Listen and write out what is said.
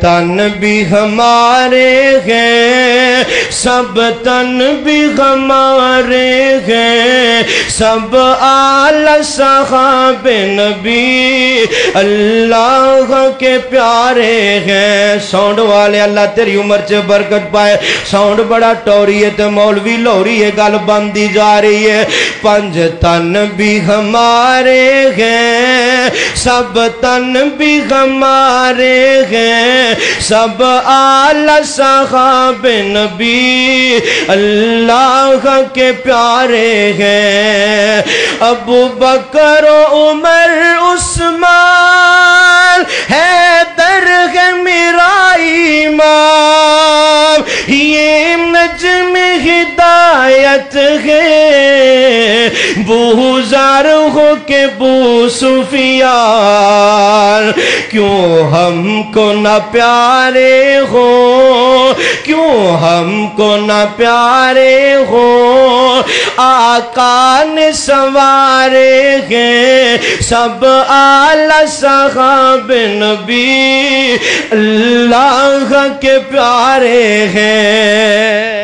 تن بھی ہمارے ہیں، سب تن بھی ہمارے ہیں، سب آل صحاب نبی اللہ کے پیارے ہیں۔ ساؤنڈ والے اللہ تیری عمر چ برکت پائے، ساؤنڈ بڑا ٹوری ہے تے مولوی لوری ہے، گل بندی جا رہی ہے۔ پنج تن بھی ہمارے ہیں، سب تن بھی ہمارے ہیں، سب آل صحاب نبی اللہ کے پیارے ہیں۔ ابو بکر عمر عثمان حیدر ہے میرا امام، یہ نجم ہدایت ہے، بو زر ہو کے بو سفیان، کیوں ہم کو نہ پیارے ہو، کیوں ہم کو نہ پیارے ہو، آقا نے سنوارے ہیں، سب آل صحاب نبی اللہ کے پیارے ہیں۔